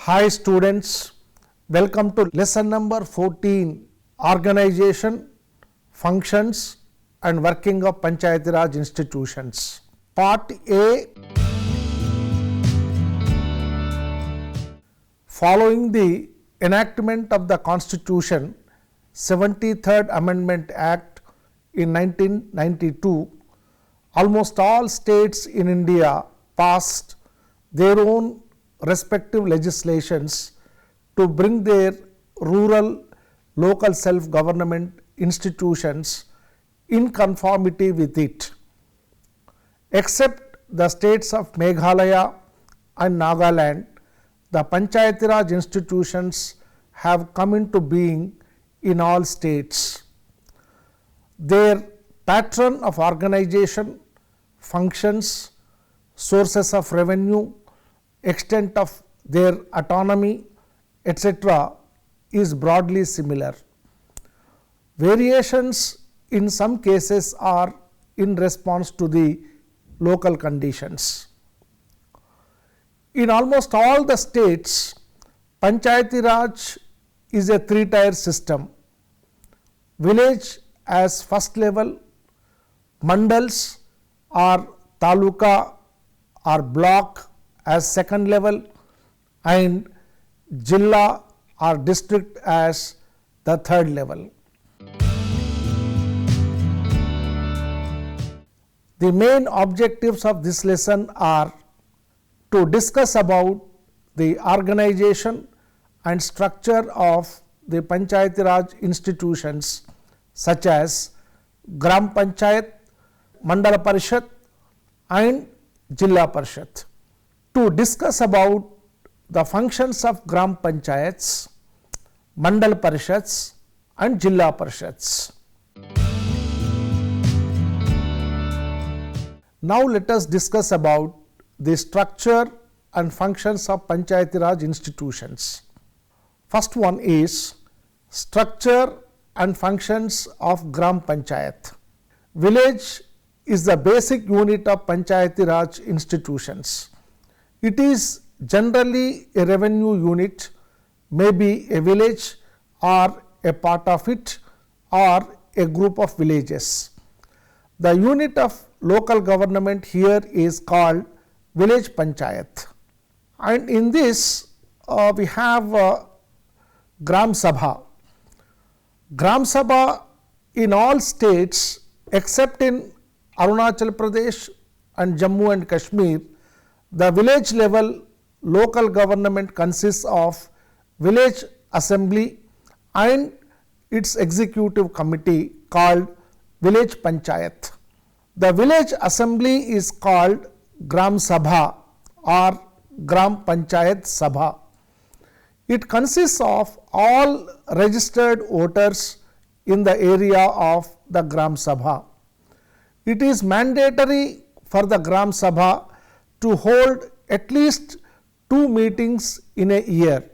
Hi students, welcome to lesson number 14, Organization, Functions and Working of Panchayatiraj Institutions. Part A. Following the enactment of the Constitution, 73rd Amendment Act in 1992, almost all states in India passed their own respective legislations to bring their rural local self-government institutions in conformity with it. Except the states of Meghalaya and Nagaland, the Panchayatiraj institutions have come into being in all states. Their pattern of organization, functions, sources of revenue, extent of their autonomy, etc. is broadly similar. Variations in some cases are in response to the local conditions. In almost all the states, Panchayatiraj is a three-tier system. Village as first level, mandals or taluka or block as second level, and jilla or district as the third level. The main objectives of this lesson are to discuss about the organization and structure of the Panchayatiraj institutions such as Gram Panchayat, Mandala Parishad and Jilla Parishad. To discuss about the functions of Gram Panchayats, Mandal Parishads and Jilla Parishads. Now let us discuss about the structure and functions of Panchayatiraj institutions. First one is structure and functions of Gram Panchayat. Village is the basic unit of Panchayatiraj institutions. It is generally a revenue unit, maybe a village or a part of it or a group of villages. The unit of local government here is called village panchayat, and in this we have Gram Sabha. Gram Sabha in all states except in Arunachal Pradesh and Jammu and Kashmir, the village level local government consists of village assembly and its executive committee called village panchayat. The village assembly is called Gram Sabha or Gram Panchayat Sabha. It consists of all registered voters in the area of the Gram Sabha. It is mandatory for the Gram Sabha to hold at least 2 meetings in a year.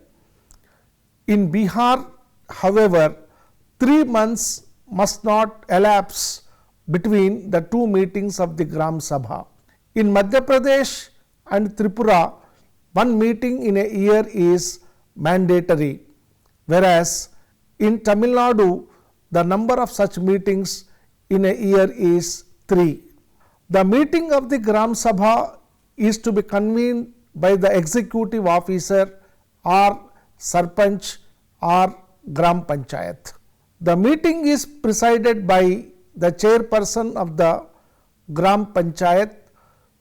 In Bihar, however, 3 months must not elapse between the 2 meetings of the Gram Sabha. In Madhya Pradesh and Tripura, 1 meeting in a year is mandatory, whereas in Tamil Nadu, the number of such meetings in a year is 3. The meeting of the Gram Sabha is to be convened by the executive officer or sarpanch or Gram Panchayat. The meeting is presided by the chairperson of the Gram Panchayat,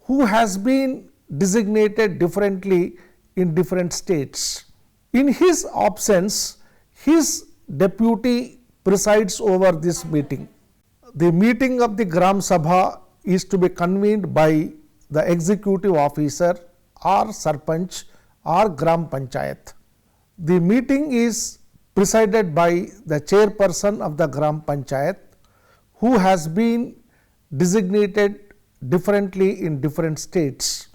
who has been designated differently in different states. In his absence, his deputy presides over this meeting. The meeting of the Gram Sabha is to be convened by the executive officer or sarpanch or Gram Panchayat. The meeting is presided by the chairperson of the Gram Panchayat, who has been designated differently in different states.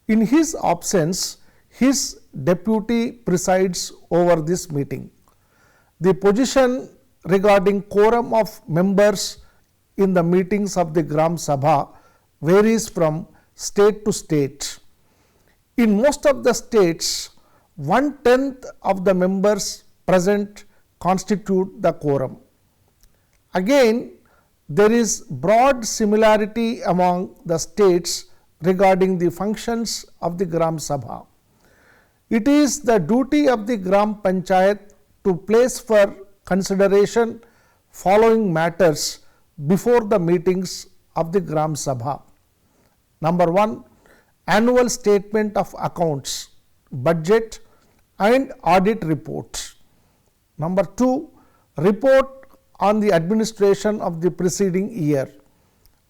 In his absence, his deputy presides over this meeting. The position regarding quorum of members in the meetings of the Gram Sabha varies from state to state. In most of the states, 1/10 of the members present constitute the quorum. Again, there is broad similarity among the states regarding the functions of the Gram Sabha. It is the duty of the Gram Panchayat to place for consideration following matters before the meetings of the Gram Sabha. Number 1, annual statement of accounts, budget and audit reports. Number 2, report on the administration of the preceding year.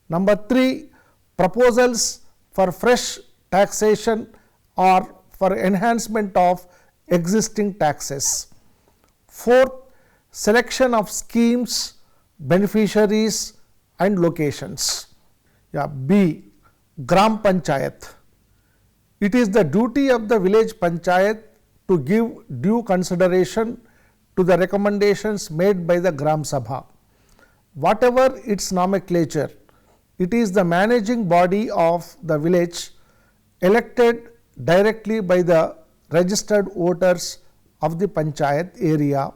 Number 3, proposals for fresh taxation or for enhancement of existing taxes. 4th, selection of schemes, beneficiaries and locations. B, Gram Panchayat. It is the duty of the village panchayat to give due consideration to the recommendations made by the Gram Sabha. Whatever its nomenclature, it is the managing body of the village elected directly by the registered voters of the panchayat area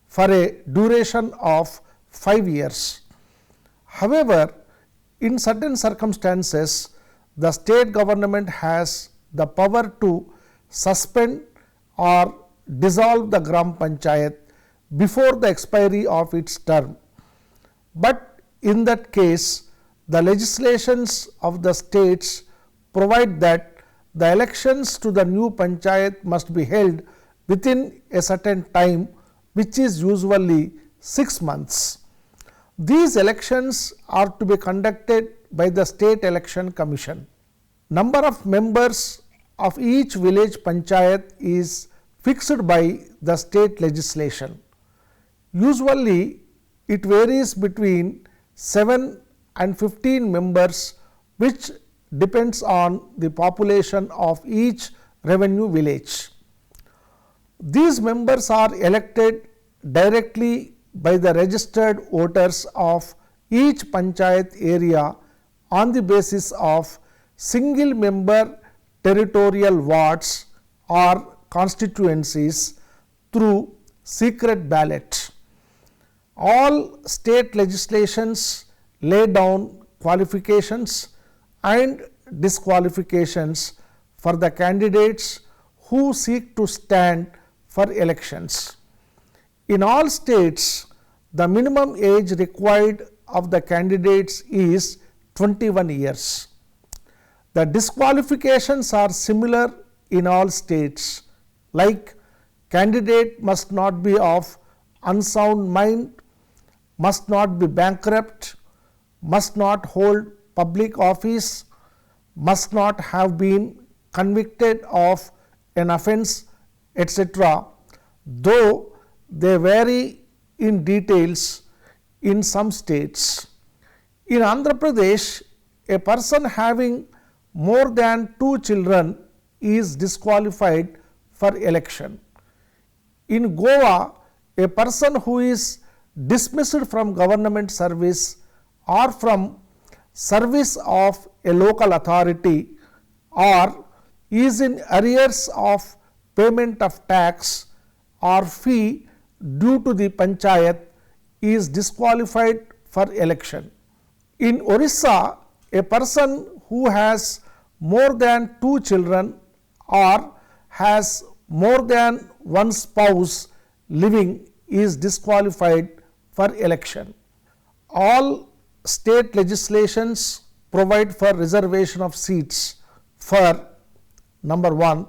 for a duration of 5 years. However, in certain circumstances, the state government has the power to suspend or dissolve the Gram Panchayat before the expiry of its term. But in that case, the legislations of the states provide that the elections to the new panchayat must be held within a certain time, which is usually 6 months. These elections are to be conducted by the State Election Commission. Number of members of each village panchayat is fixed by the state legislation. Usually, it varies between 7 and 15 members, which depends on the population of each revenue village. These members are elected directly by the registered voters of each panchayat area on the basis of single member territorial wards or constituencies through secret ballot. All state legislations lay down qualifications and disqualifications for the candidates who seek to stand for elections. In all states, the minimum age required of the candidates is 21 years. The disqualifications are similar in all states, like candidate must not be of unsound mind, must not be bankrupt, must not hold public office, must not have been convicted of an offence, etc., though they vary in details in some states. In Andhra Pradesh, a person having more than 2 children is disqualified for election. In Goa, a person who is dismissed from government service or from service of a local authority or is in arrears of payment of tax or fee due to the panchayat is disqualified for election. In Orissa, a person who has more than 2 children or has more than one spouse living is disqualified for election. All state legislations provide for reservation of seats for number 1,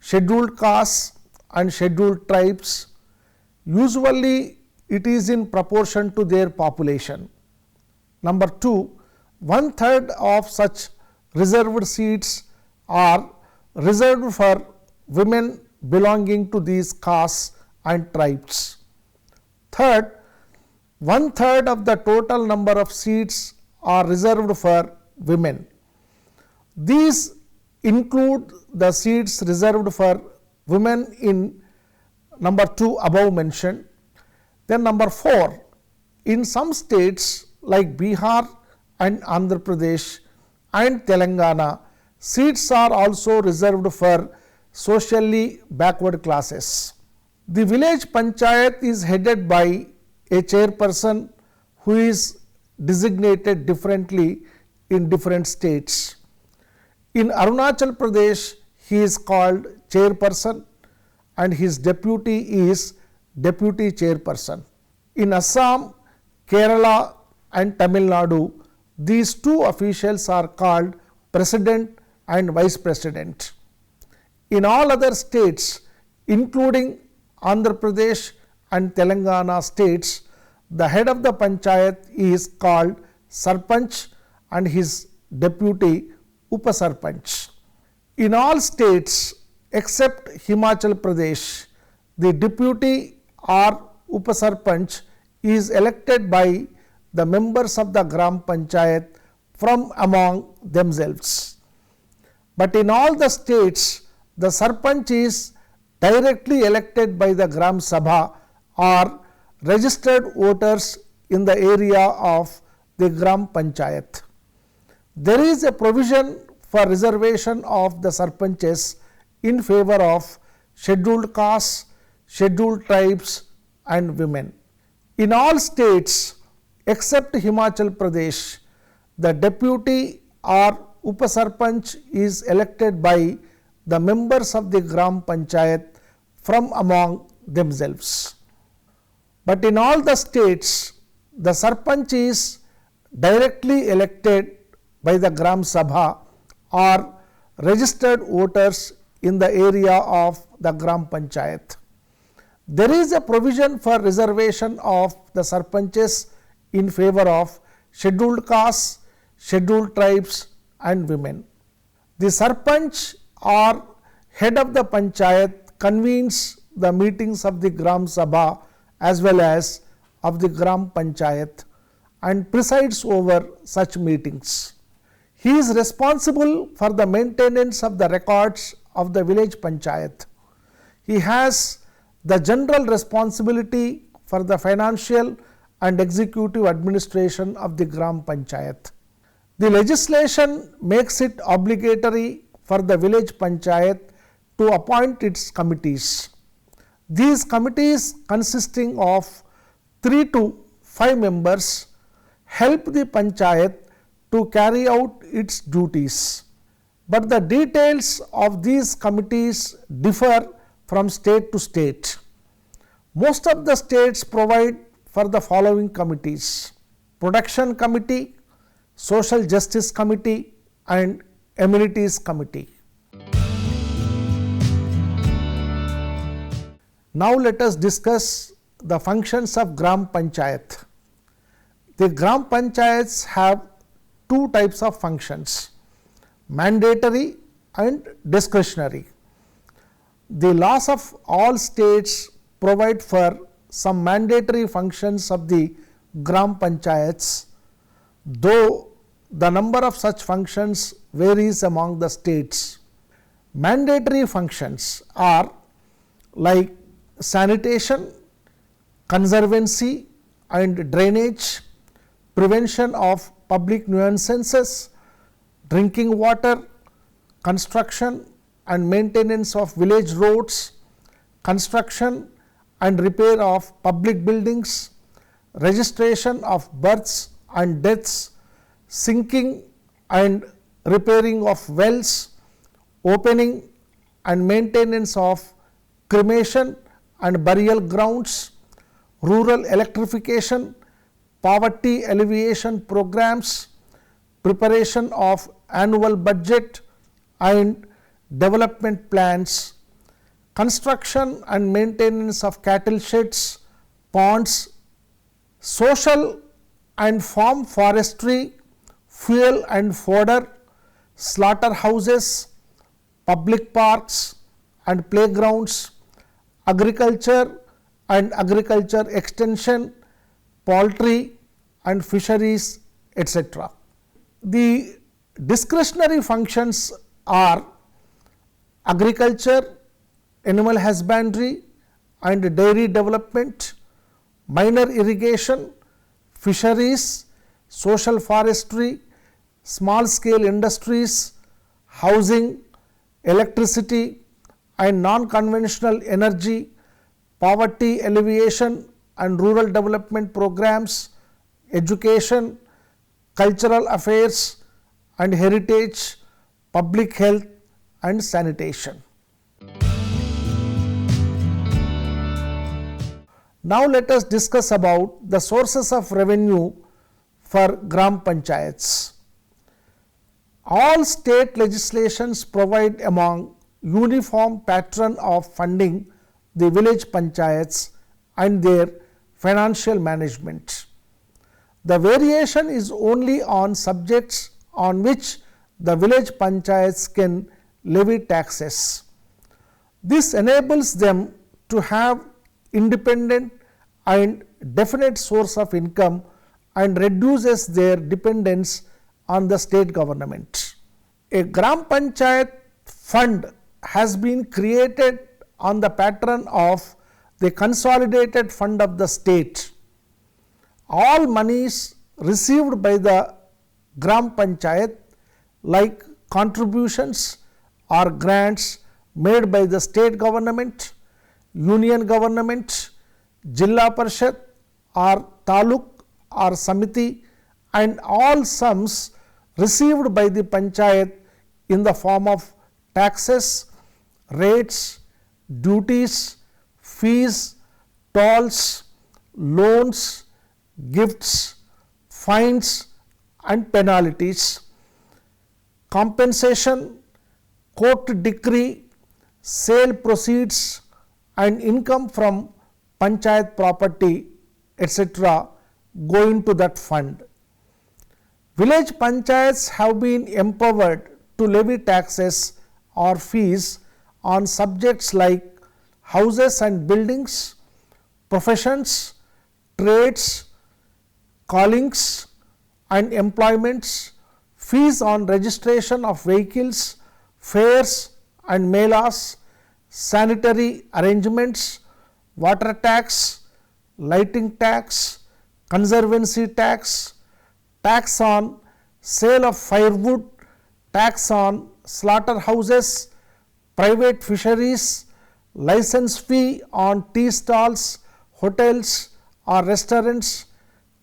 scheduled castes and scheduled tribes. Usually it is in proportion to their population. Number 2, 1/3 of such reserved seats are reserved for women belonging to these castes and tribes. Third, 1/3 of the total number of seats are reserved for women. These include the seats reserved for women in number 2 above mentioned. Then number 4, in some states like Bihar and Andhra Pradesh and Telangana, seats are also reserved for socially backward classes. The village panchayat is headed by a chairperson who is designated differently in different states. In Arunachal Pradesh, he is called chairperson and his deputy is deputy chairperson. In Assam, Kerala and Tamil Nadu, these two officials are called president and vice president. In all other states, including Andhra Pradesh and Telangana states, the head of the panchayat is called sarpanch and his deputy upasarpanch. In all states except Himachal Pradesh, the deputy or upasarpanch is elected by the members of the Gram Panchayat from among themselves. But in all the states, the sarpanch is directly elected by the Gram Sabha or registered voters in the area of the Gram Panchayat. There is a provision for reservation of the sarpanches in favor of scheduled castes, scheduled tribes and women. In all states except Himachal Pradesh, the deputy or upasarpanch is elected by the members of the Gram Panchayat from among themselves. But in all the states, the sarpanch is directly elected by the Gram Sabha or registered voters in the area of the Gram Panchayat. There is a provision for reservation of the sarpanches in favor of scheduled castes, scheduled tribes and women. The sarpanch or head of the panchayat convenes the meetings of the Gram Sabha as well as of the Gram Panchayat and presides over such meetings. He is responsible for the maintenance of the records of the village panchayat. He has the general responsibility for the financial and executive administration of the Gram Panchayat. The legislation makes it obligatory for the village panchayat to appoint its committees. These committees, consisting of 3 to 5 members, help the panchayat to carry out its duties. But the details of these committees differ from state to state. Most of the states provide for the following committees: Production Committee, Social Justice Committee and Amenities Committee. Now let us discuss the functions of Gram Panchayat. The Gram Panchayats have two types of functions: mandatory and discretionary. The laws of all states provide for some mandatory functions of the Gram Panchayats, though the number of such functions varies among the states. Mandatory functions are like sanitation, conservancy and drainage, prevention of public nuisances, drinking water, construction and maintenance of village roads, construction and repair of public buildings, registration of births and deaths, sinking and repairing of wells, opening and maintenance of cremation and burial grounds, rural electrification, poverty alleviation programs, preparation of annual budget and development plans, construction and maintenance of cattle sheds, ponds, social and farm forestry, fuel and fodder, slaughterhouses, public parks and playgrounds, agriculture and agriculture extension, poultry and fisheries, etc. The discretionary functions are agriculture, animal husbandry and dairy development, minor irrigation, fisheries, social forestry, small scale industries, housing, electricity, and non-conventional energy, poverty alleviation and rural development programs, education, cultural affairs and heritage, public health and sanitation. Now let us discuss about the sources of revenue for Gram Panchayats. All state legislations provide among uniform pattern of funding the village panchayats and their financial management. The variation is only on subjects on which the village panchayats can levy taxes. This enables them to have independent and definite source of income and reduces their dependence on the state government. A Gram Panchayat fund has been created on the pattern of the consolidated fund of the state. All monies received by the Gram Panchayat like contributions or grants made by the state government, union government, Jilla Parishad or Taluk or Samiti, and all sums received by the Panchayat in the form of taxes, rates, duties, fees, tolls, loans, gifts, fines and penalties, compensation, court decree, sale proceeds and income from Panchayat property, etc. go into that fund. Village panchayats have been empowered to levy taxes or fees on subjects like houses and buildings, professions, trades, callings and employments, fees on registration of vehicles, fares and melas, sanitary arrangements, water tax, lighting tax, conservancy tax, tax on sale of firewood, tax on slaughterhouses, private fisheries, license fee on tea stalls, hotels or restaurants,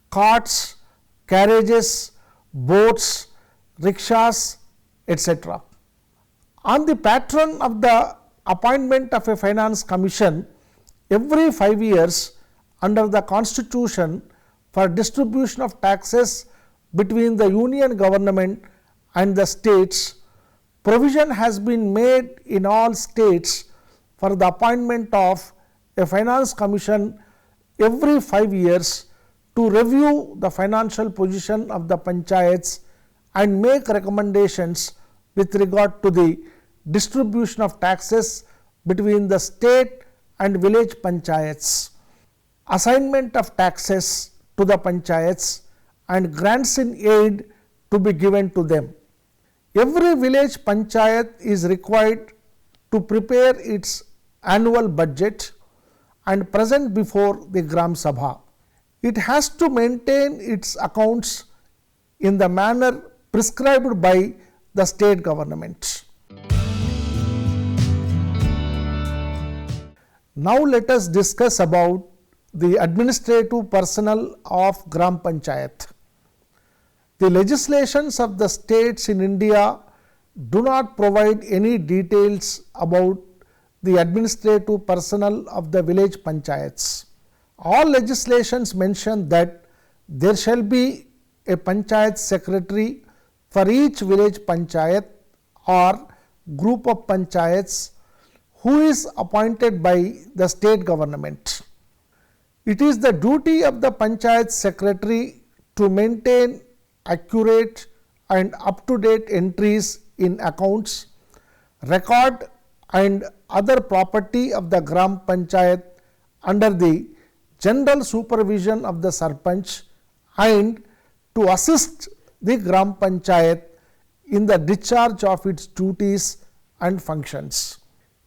carts, carriages, boats, rickshaws, etc. On the pattern of the appointment of a finance commission every 5 years under the constitution for distribution of taxes between the union government and the states, provision has been made in all states for the appointment of a finance commission every 5 years to review the financial position of the panchayats and make recommendations with regard to the distribution of taxes between the state and village panchayats, assignment of taxes to the panchayats and grants in aid to be given to them. Every village panchayat is required to prepare its annual budget and present before the Gram Sabha. It has to maintain its accounts in the manner prescribed by the state government. Now let us discuss about the administrative personnel of Gram Panchayat. The legislations of the states in India do not provide any details about the administrative personnel of the village panchayats. All legislations mention that there shall be a panchayat secretary for each village panchayat or group of panchayats who is appointed by the state government. It is the duty of the panchayat secretary to maintain accurate and up-to-date entries in accounts, record and other property of the Gram Panchayat under the general supervision of the Sarpanch and to assist the Gram Panchayat in the discharge of its duties and functions.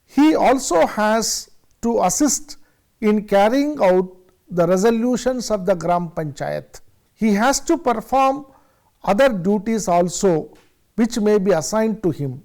He also has to assist in carrying out the resolutions of the Gram Panchayat. He has to perform other duties also which may be assigned to him.